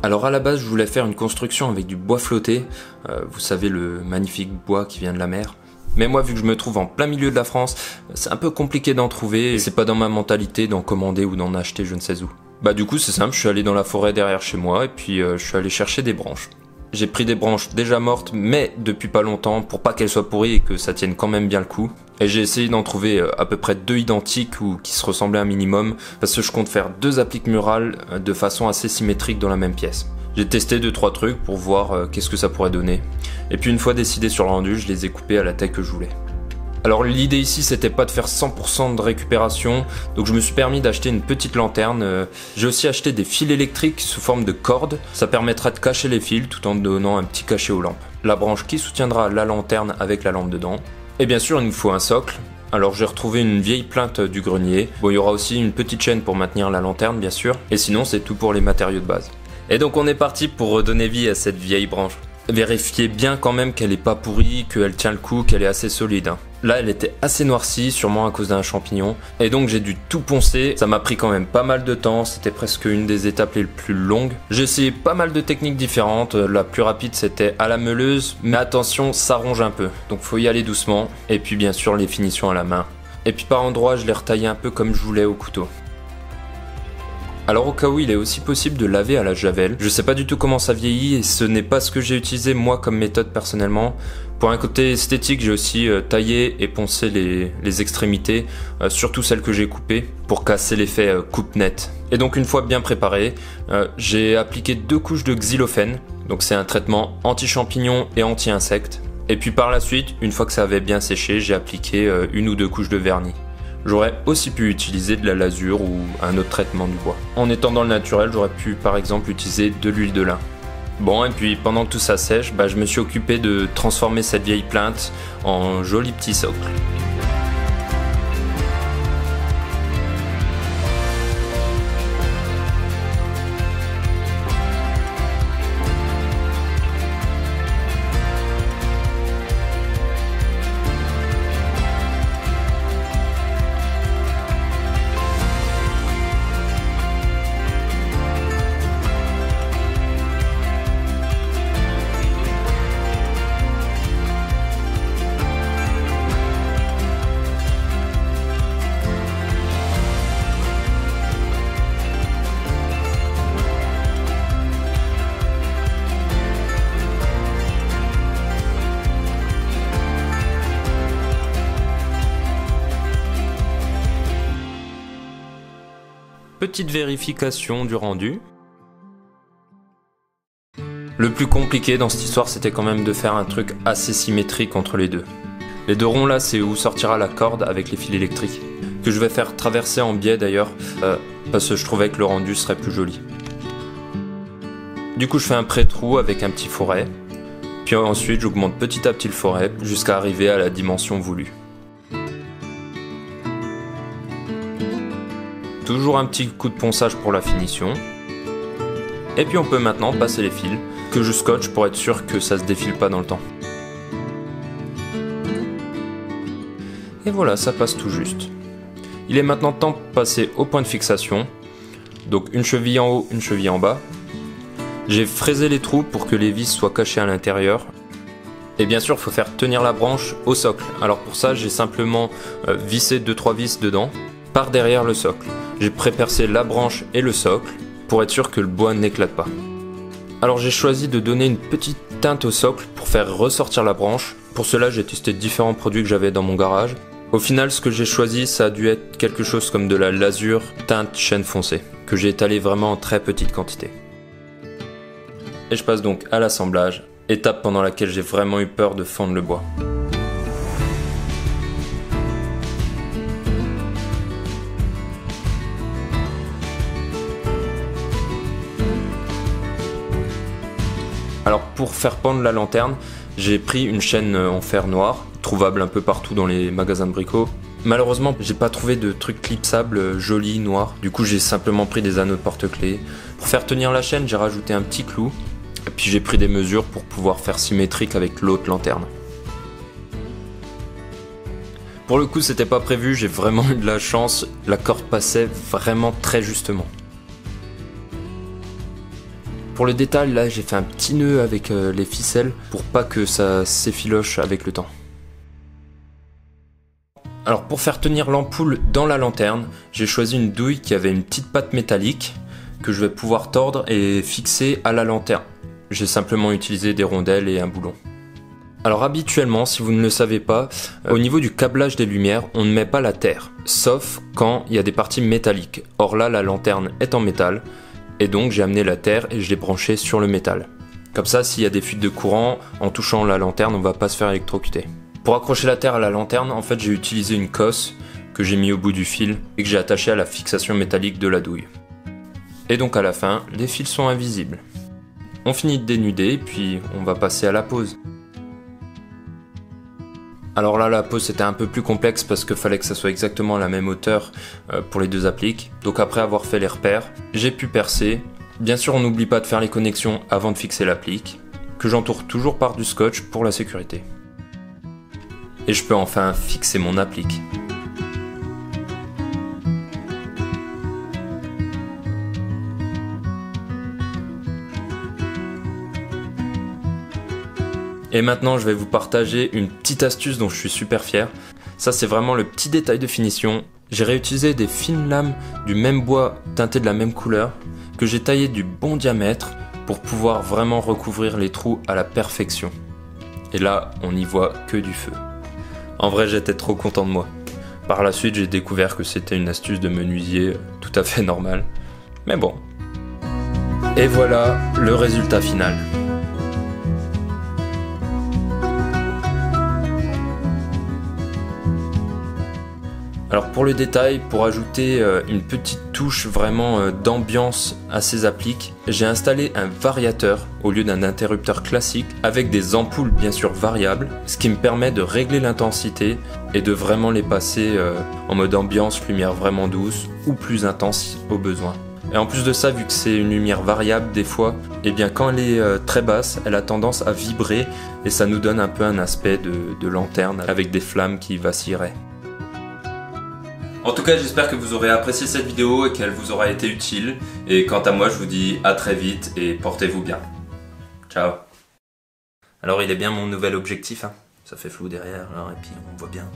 Alors à la base, je voulais faire une construction avec du bois flotté, vous savez le magnifique bois qui vient de la mer. Mais moi, vu que je me trouve en plein milieu de la France, c'est un peu compliqué d'en trouver et c'est pas dans ma mentalité d'en commander ou d'en acheter je ne sais où. Bah du coup c'est simple, je suis allé dans la forêt derrière chez moi et puis je suis allé chercher des branches. J'ai pris des branches déjà mortes mais depuis pas longtemps pour pas qu'elles soient pourries et que ça tienne quand même bien le coup. Et j'ai essayé d'en trouver à peu près 2 identiques ou qui se ressemblaient un minimum parce que je compte faire 2 appliques murales de façon assez symétrique dans la même pièce. J'ai testé 2-3 trucs pour voir qu'est-ce que ça pourrait donner. Et puis une fois décidé sur le rendu, je les ai coupés à la taille que je voulais. Alors l'idée ici c'était pas de faire 100% de récupération, donc je me suis permis d'acheter une petite lanterne. J'ai aussi acheté des fils électriques sous forme de cordes, ça permettra de cacher les fils tout en donnant un petit cachet aux lampes. La branche qui soutiendra la lanterne avec la lampe dedans. Et bien sûr il nous faut un socle, alors j'ai retrouvé une vieille plinthe du grenier. Bon il y aura aussi une petite chaîne pour maintenir la lanterne bien sûr, et sinon c'est tout pour les matériaux de base. Et donc on est parti pour redonner vie à cette vieille branche. Vérifiez bien quand même qu'elle est pas pourrie, qu'elle tient le coup, qu'elle est assez solide. Là elle était assez noircie, sûrement à cause d'un champignon, et donc j'ai dû tout poncer. Ça m'a pris quand même pas mal de temps, c'était presque une des étapes les plus longues. J'ai essayé pas mal de techniques différentes, la plus rapide c'était à la meuleuse, mais attention ça ronge un peu, donc faut y aller doucement, et puis bien sûr les finitions à la main. Et puis par endroits je l'ai retaillé un peu comme je voulais au couteau. Alors au cas où il est aussi possible de laver à la javel, je sais pas du tout comment ça vieillit et ce n'est pas ce que j'ai utilisé moi comme méthode personnellement. Pour un côté esthétique j'ai aussi taillé et poncé les extrémités, surtout celles que j'ai coupées, pour casser l'effet coupe nette. Et donc une fois bien préparé, j'ai appliqué 2 couches de xylophène, donc c'est un traitement anti-champignon et anti-insectes. Et puis par la suite, une fois que ça avait bien séché, j'ai appliqué 1 ou 2 couches de vernis. J'aurais aussi pu utiliser de la lasure ou un autre traitement du bois. En étant dans le naturel, j'aurais pu par exemple utiliser de l'huile de lin. Bon, et puis pendant que tout ça sèche, je me suis occupé de transformer cette vieille plinthe en joli petit socle. Petite vérification du rendu. Le plus compliqué dans cette histoire c'était quand même de faire un truc assez symétrique entre les deux. Les 2 ronds là c'est où sortira la corde avec les fils électriques, que je vais faire traverser en biais d'ailleurs, parce que je trouvais que le rendu serait plus joli. Du coup je fais un pré-trou avec un petit foret, puis ensuite j'augmente petit à petit le foret jusqu'à arriver à la dimension voulue. Toujours un petit coup de ponçage pour la finition. Et puis on peut maintenant passer les fils, que je scotche pour être sûr que ça se défile pas dans le temps. Et voilà, ça passe tout juste. Il est maintenant temps de passer au point de fixation. Donc une cheville en haut, une cheville en bas. J'ai fraisé les trous pour que les vis soient cachées à l'intérieur. Et bien sûr, il faut faire tenir la branche au socle. Alors pour ça, j'ai simplement vissé 2-3 vis dedans, par derrière le socle. J'ai pré-percé la branche et le socle pour être sûr que le bois n'éclate pas. Alors j'ai choisi de donner une petite teinte au socle pour faire ressortir la branche. Pour cela j'ai testé différents produits que j'avais dans mon garage. Au final ce que j'ai choisi ça a dû être quelque chose comme de la lasure teinte chêne foncé, que j'ai étalé vraiment en très petite quantité. Et je passe donc à l'assemblage, étape pendant laquelle j'ai vraiment eu peur de fendre le bois. Alors pour faire pendre la lanterne, j'ai pris une chaîne en fer noir, trouvable un peu partout dans les magasins de brico. Malheureusement, j'ai pas trouvé de truc clipsable joli noir, du coup j'ai simplement pris des anneaux de porte-clés. Pour faire tenir la chaîne, j'ai rajouté un petit clou, et puis j'ai pris des mesures pour pouvoir faire symétrique avec l'autre lanterne. Pour le coup, c'était pas prévu, j'ai vraiment eu de la chance, la corde passait vraiment très justement. pour le détail, là j'ai fait un petit nœud avec les ficelles pour pas que ça s'effiloche avec le temps. Alors pour faire tenir l'ampoule dans la lanterne, j'ai choisi une douille qui avait une petite patte métallique que je vais pouvoir tordre et fixer à la lanterne. J'ai simplement utilisé des rondelles et un boulon. Alors habituellement, si vous ne le savez pas, au niveau du câblage des lumières, on ne met pas la terre, sauf quand il y a des parties métalliques. Or là, la lanterne est en métal, et donc j'ai amené la terre et je l'ai branchée sur le métal. Comme ça, s'il y a des fuites de courant, en touchant la lanterne, on ne va pas se faire électrocuter. Pour accrocher la terre à la lanterne, en fait, j'ai utilisé une cosse que j'ai mis au bout du fil et que j'ai attachée à la fixation métallique de la douille. Et donc à la fin, les fils sont invisibles. On finit de dénuder, puis on va passer à la pose. Alors là, la pose c'était un peu plus complexe parce qu'il fallait que ça soit exactement à la même hauteur pour les deux appliques. Donc après avoir fait les repères, j'ai pu percer. Bien sûr, on n'oublie pas de faire les connexions avant de fixer l'applique, que j'entoure toujours par du scotch pour la sécurité. Et je peux enfin fixer mon applique. Et maintenant, je vais vous partager une petite astuce dont je suis super fier. Ça, c'est vraiment le petit détail de finition. J'ai réutilisé des fines lames du même bois teinté de la même couleur que j'ai taillé du bon diamètre pour pouvoir vraiment recouvrir les trous à la perfection. Et là, on n'y voit que du feu. En vrai, j'étais trop content de moi. Par la suite, j'ai découvert que c'était une astuce de menuisier tout à fait normale. Mais bon. Et voilà le résultat final. Alors pour le détail, pour ajouter une petite touche vraiment d'ambiance à ces appliques, j'ai installé un variateur au lieu d'un interrupteur classique avec des ampoules bien sûr variables, ce qui me permet de régler l'intensité et de vraiment les passer en mode ambiance, lumière vraiment douce ou plus intense au besoin. Et en plus de ça, vu que c'est une lumière variable des fois, eh bien quand elle est très basse, elle a tendance à vibrer et ça nous donne un peu un aspect de lanterne avec des flammes qui vacilleraient. En tout cas, j'espère que vous aurez apprécié cette vidéo et qu'elle vous aura été utile. Et quant à moi, je vous dis à très vite et portez-vous bien. Ciao. Alors, il est bien mon nouvel objectif, hein. Ça fait flou derrière, alors, et puis on voit bien.